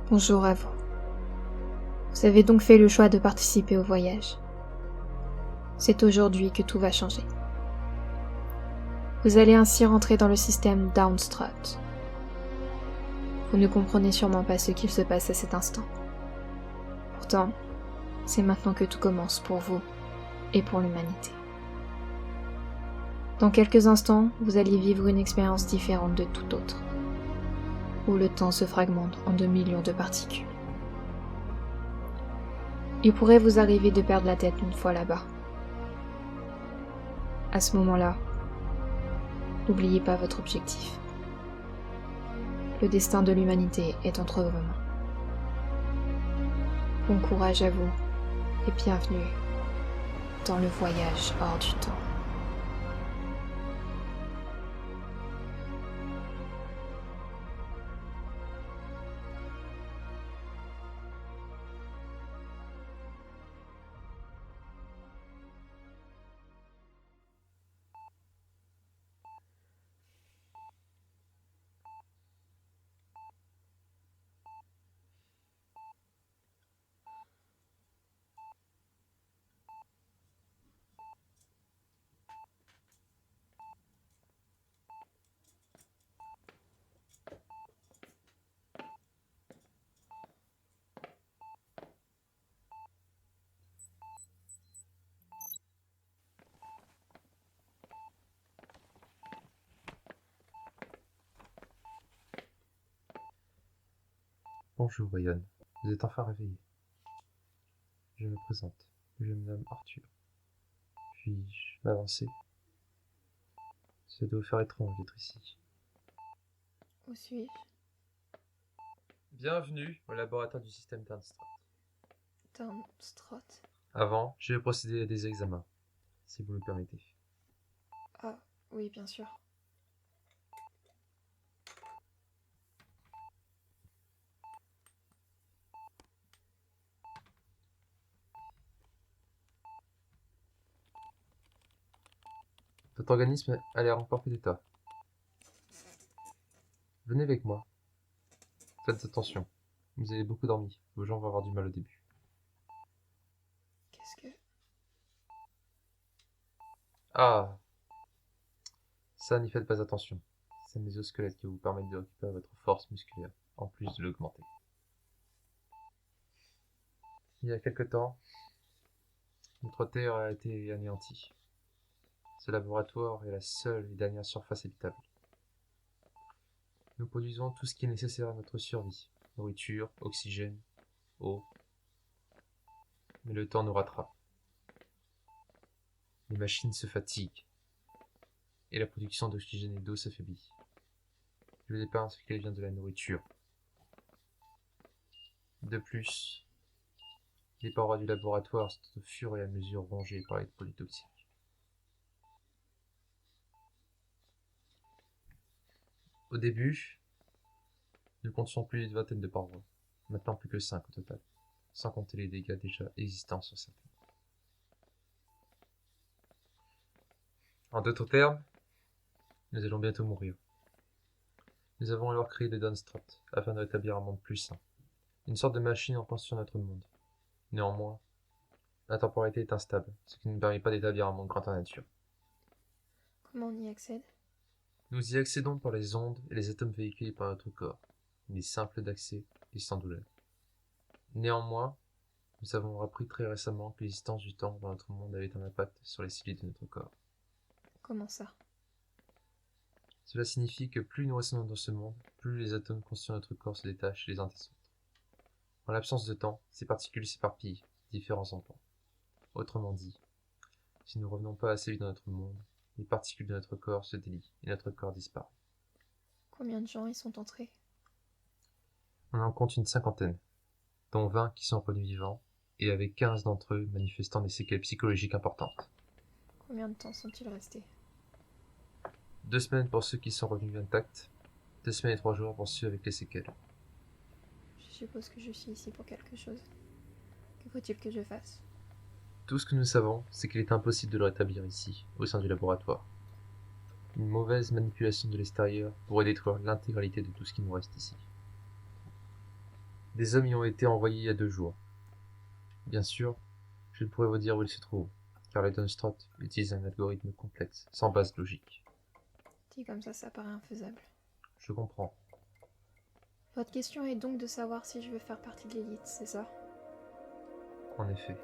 Bonjour à vous. Vous avez donc fait le choix de participer au voyage. C'est aujourd'hui que tout va changer. Vous allez ainsi rentrer dans le système Downstrut. Vous ne comprenez sûrement pas ce qu'il se passe à cet instant. Pourtant, c'est maintenant que tout commence pour vous et pour l'humanité. Dans quelques instants, vous allez vivre une expérience différente de toute autre, où le temps se fragmente en 2 millions de particules. Il pourrait vous arriver de perdre la tête une fois là-bas. À ce moment-là, n'oubliez pas votre objectif. Le destin de l'humanité est entre vos mains. Bon courage à vous et bienvenue dans le voyage hors du temps. Bonjour Ryan, vous êtes enfin réveillé. Je me présente, je me nomme Arthur. Puis-je m'avancer? Ça doit faire étrange d'être ici. Où suis-je? Bienvenue au laboratoire du système Downstrut. Downstrut? Avant, je vais procéder à des examens, si vous me permettez. Ah, oui, bien sûr. Votre organisme a l'air en parfait état. Venez avec moi. Faites attention, vous avez beaucoup dormi, vos jambes vont avoir du mal au début. Qu'est-ce que... Ah, ça n'y faites pas attention. C'est mes squelettes qui vous permettent de récupérer votre force musculaire, en plus de l'augmenter. Il y a quelque temps, notre Terre a été anéantie. Ce laboratoire est la seule et dernière surface habitable. Nous produisons tout ce qui est nécessaire à notre survie. Nourriture, oxygène, eau. Mais le temps nous rattrape. Les machines se fatiguent. Et la production d'oxygène et d'eau s'affaiblit. Je dépense ce qui vient de la nourriture. De plus, les parois du laboratoire sont au fur et à mesure rongées par les produits toxiques. Au début, nous comptions plus d'une vingtaine de parois. Maintenant plus que 5 au total, sans compter les dégâts déjà existants sur certaines. En d'autres termes, nous allons bientôt mourir. Nous avons alors créé le Downstrut, afin de rétablir un monde plus sain. Une sorte de machine en pense sur notre monde. Néanmoins, la temporalité est instable, ce qui ne permet pas d'établir un monde grandeur nature. Comment on y accède? Nous y accédons par les ondes et les atomes véhiculés par notre corps. Il est simple d'accès et sans douleur. Néanmoins, nous avons appris très récemment que l'existence du temps dans notre monde avait un impact sur les cellules de notre corps. Comment ça? Cela signifie que plus nous restons dans ce monde, plus les atomes constituant notre corps se détachent les uns des autres. En l'absence de temps, ces particules s'éparpillent, différents endroits. Autrement dit, si nous ne revenons pas assez vite dans notre monde, les particules de notre corps se délient et notre corps disparaît. Combien de gens y sont entrés? On en compte une cinquantaine, dont 20 qui sont revenus vivants, et avec 15 d'entre eux manifestant des séquelles psychologiques importantes. Combien de temps sont-ils restés? 2 semaines pour ceux qui sont revenus intacts, 2 semaines et 3 jours pour ceux avec les séquelles. Je suppose que je suis ici pour quelque chose. Que faut-il que je fasse? Tout ce que nous savons, c'est qu'il est impossible de le rétablir ici, au sein du laboratoire. Une mauvaise manipulation de l'extérieur pourrait détruire l'intégralité de tout ce qui nous reste ici. Des hommes y ont été envoyés il y a 2 jours. Bien sûr, je ne pourrais vous dire où ils se trouvent, car les Dawnstrot utilisent un algorithme complexe, sans base logique. Dit comme ça paraît infaisable. Je comprends. Votre question est donc de savoir si je veux faire partie de l'élite, c'est ça? En effet.